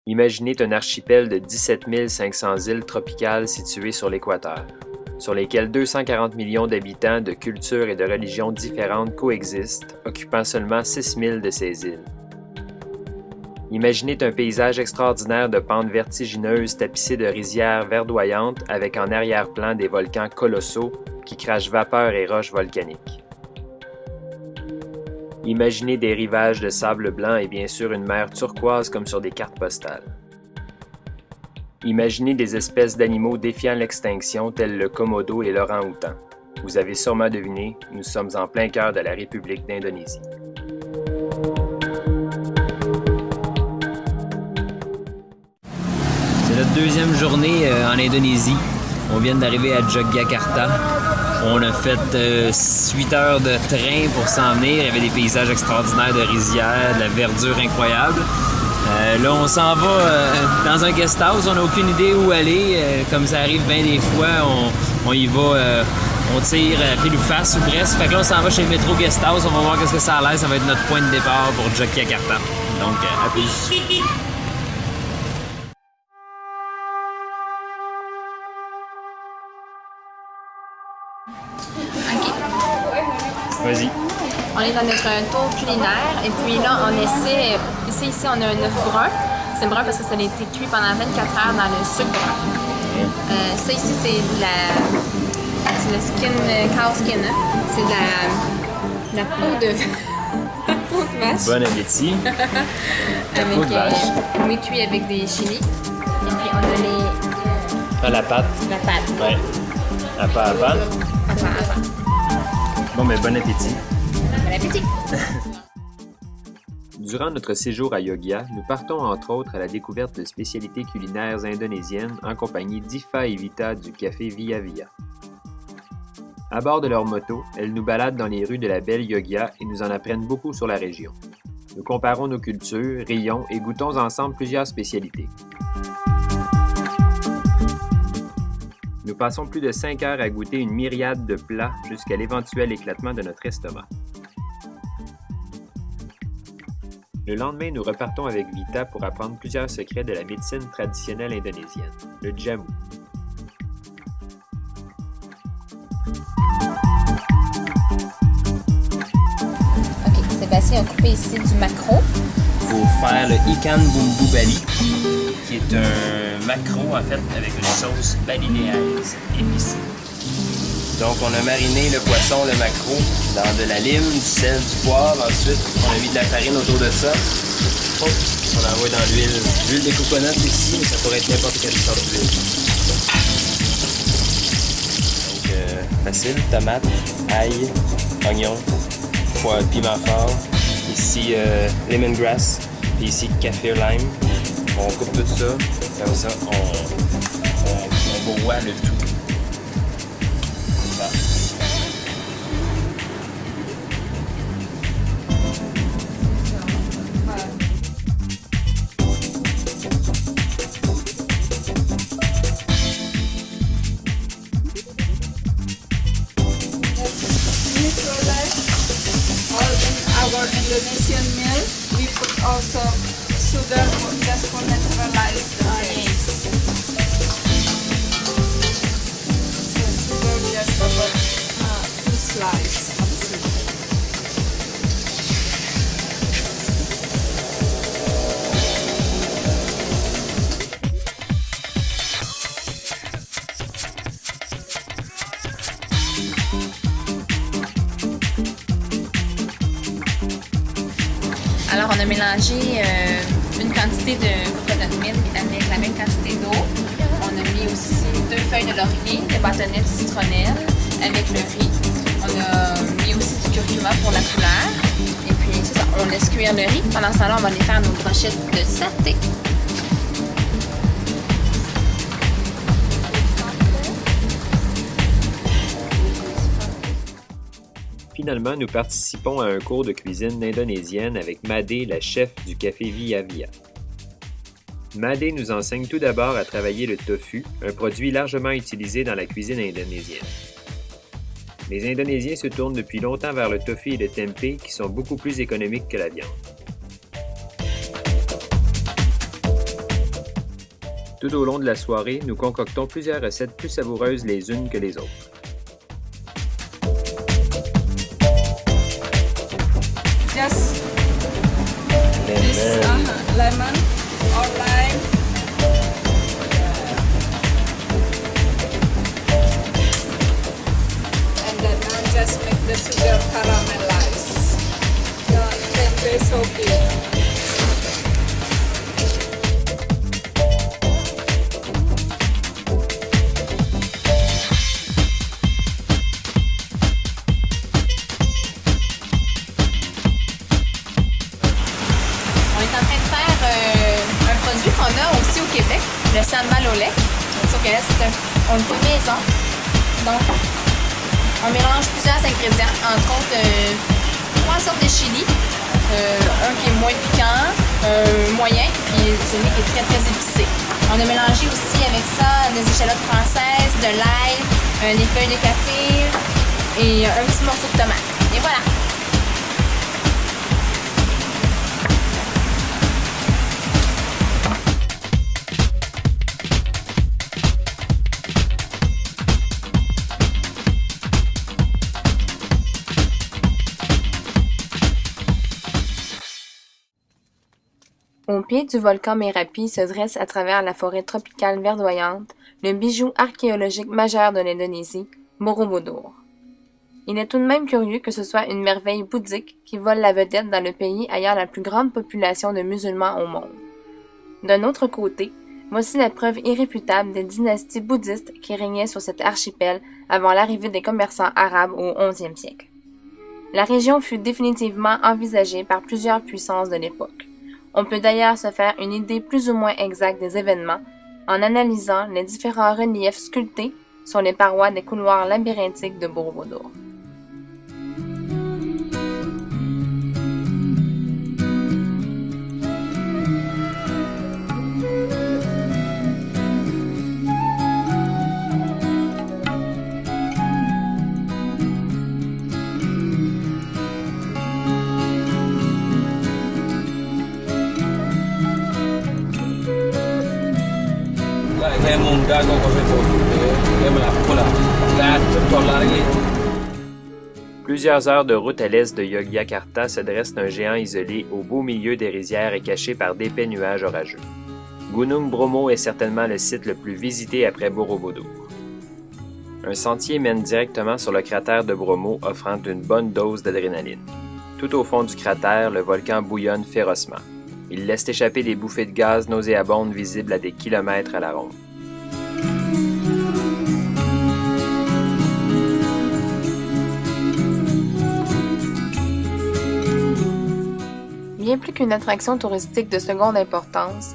Imaginez un archipel de 17 500 îles tropicales situées sur l'équateur, sur lesquelles 240 millions d'habitants de cultures et de religions différentes coexistent, occupant seulement 6 000 de ces îles. Imaginez un paysage extraordinaire de pentes vertigineuses tapissées de rizières verdoyantes avec en arrière-plan des volcans colossaux qui crachent vapeur et roches volcaniques. Imaginez des rivages de sable blanc et bien sûr une mer turquoise comme sur des cartes postales. Imaginez des espèces d'animaux défiant l'extinction tels le komodo et l'orang-outan. Vous avez sûrement deviné, nous sommes en plein cœur de la République d'Indonésie. C'est notre deuxième journée en Indonésie. On vient d'arriver à Yogyakarta. On a fait 8 heures de train pour s'en venir. Il y avait des paysages extraordinaires de rizières, de la verdure incroyable. Là, on s'en va dans un guest house. On n'a aucune idée où aller. Comme ça arrive bien des fois, on y va, on tire pile ou face ou presque. Fait que là, on s'en va chez le métro guest house. On va voir qu'est-ce que ça a l'air. Ça va être notre point de départ pour Yogyakarta. Donc, à plus. OK. Vas-y. On est dans notre tour culinaire et puis là, on essaie. Ici, on a un œuf brun. C'est brun parce que ça a été cuit pendant 24 heures dans le sucre brun. Ça ici, c'est le skin, cow skin. Hein? C'est de la peau de peau de vache. Bon appétit. Avec, peau de vache. Oui, cuit avec des chilis. Et puis on a À la pâte. la pâte. Ouais. À pas à pas. Attends. Bon, mais bon appétit. Bon appétit! Durant notre séjour à Yogya, nous partons entre autres à la découverte de spécialités culinaires indonésiennes en compagnie d'Ifa et Vita du café Via Via. À bord de leur moto, elles nous baladent dans les rues de la belle Yogya et nous en apprennent beaucoup sur la région. Nous comparons nos cultures, rions et goûtons ensemble plusieurs spécialités. Nous passons plus de 5 heures à goûter une myriade de plats jusqu'à l'éventuel éclatement de notre estomac. Le lendemain, nous repartons avec Vita pour apprendre plusieurs secrets de la médecine traditionnelle indonésienne, le jamu. OK, Sébastien a coupé ici du maquereau. Pour faire le ikan bumbu bali, qui est un maquereau en fait avec une sauce balinéaise épicée. Donc on a mariné le poisson, le maquereau, dans de la lime, du sel, du poivre. Ensuite, on a mis de la farine autour de ça. On envoie dans l'huile de coconut ici, mais ça pourrait être n'importe quelle sorte d'huile. Donc facile, tomate, ail, oignon, piment fort. Ici, lemongrass, puis ici, kaffir lime. On coupe tout ça, comme ça, on broie le tout. Voilà. Our Indonesian meal, we put also sugar just for naturalized taste. So sugar just about 2 slices of sugar. Alors, on a mélangé une quantité de coconut milk avec la même quantité d'eau. On a mis aussi 2 feuilles de laurier, des bâtonnets de citronnelle avec le riz. On a mis aussi du curcuma pour la couleur. Et puis, c'est ça, on laisse cuire le riz. Pendant ce temps-là, on va aller faire nos brochettes de saté. Finalement, nous participons à un cours de cuisine indonésienne avec Madé, la chef du café Via Via. Madé nous enseigne tout d'abord à travailler le tofu, un produit largement utilisé dans la cuisine indonésienne. Les Indonésiens se tournent depuis longtemps vers le tofu et le tempeh qui sont beaucoup plus économiques que la viande. Tout au long de la soirée, nous concoctons plusieurs recettes plus savoureuses les unes que les autres. Just this lemon or lime. And then now just make the sugar caramelize. The tempeh is so good. On est en train de faire un produit qu'on a aussi au Québec, le sambal au lait. Sauf que là, on le fait maison. Donc, on mélange plusieurs ingrédients, entre autres 3 sortes de chili. Un qui est moins piquant, moyen, puis celui qui est très très épicé. On a mélangé aussi avec ça des échalotes françaises, de l'ail, des feuilles de café et un petit morceau de tomate. Et voilà! Au pied du volcan Merapi se dresse à travers la forêt tropicale verdoyante le bijou archéologique majeur de l'Indonésie, Borobudur. Il est tout de même curieux que ce soit une merveille bouddhique qui vole la vedette dans le pays ayant la plus grande population de musulmans au monde. D'un autre côté, voici la preuve irréfutable des dynasties bouddhistes qui régnaient sur cet archipel avant l'arrivée des commerçants arabes au XIe siècle. La région fut définitivement envisagée par plusieurs puissances de l'époque. On peut d'ailleurs se faire une idée plus ou moins exacte des événements en analysant les différents reliefs sculptés sur les parois des couloirs labyrinthiques de Borobudur. Plusieurs heures de route à l'est de Yogyakarta se dresse un géant isolé au beau milieu des rizières et caché par d'épais nuages orageux. Gunung Bromo est certainement le site le plus visité après Borobudur. Un sentier mène directement sur le cratère de Bromo, offrant une bonne dose d'adrénaline. Tout au fond du cratère, le volcan bouillonne férocement. Il laisse échapper des bouffées de gaz nauséabondes visibles à des kilomètres à la ronde. Bien plus qu'une attraction touristique de seconde importance,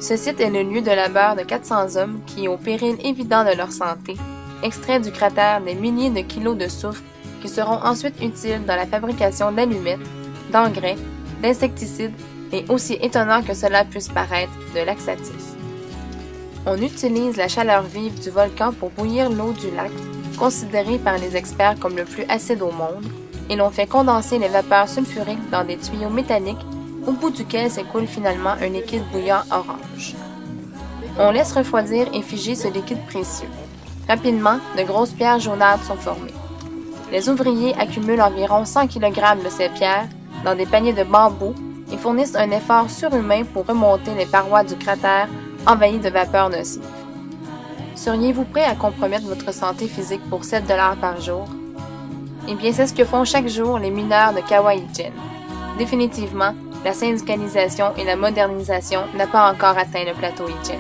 ce site est le lieu de labeur de 400 hommes qui, au péril évident de leur santé, extraient du cratère des milliers de kilos de soufre qui seront ensuite utiles dans la fabrication d'allumettes, d'engrais, d'insecticides et, aussi étonnant que cela puisse paraître, de laxatifs. On utilise la chaleur vive du volcan pour bouillir l'eau du lac, considéré par les experts comme le plus acide au monde, et l'on fait condenser les vapeurs sulfuriques dans des tuyaux métalliques au bout duquel s'écoule finalement un liquide bouillant orange. On laisse refroidir et figer ce liquide précieux. Rapidement, de grosses pierres jaunâtres sont formées. Les ouvriers accumulent environ 100 kg de ces pierres dans des paniers de bambou et fournissent un effort surhumain pour remonter les parois du cratère envahies de vapeurs nocives. Seriez-vous prêt à compromettre votre santé physique pour 7 $ par jour? Eh bien, c'est ce que font chaque jour les mineurs de Kawah Ijen. Définitivement, la syndicalisation et la modernisation n'ont pas encore atteint le plateau Ijen.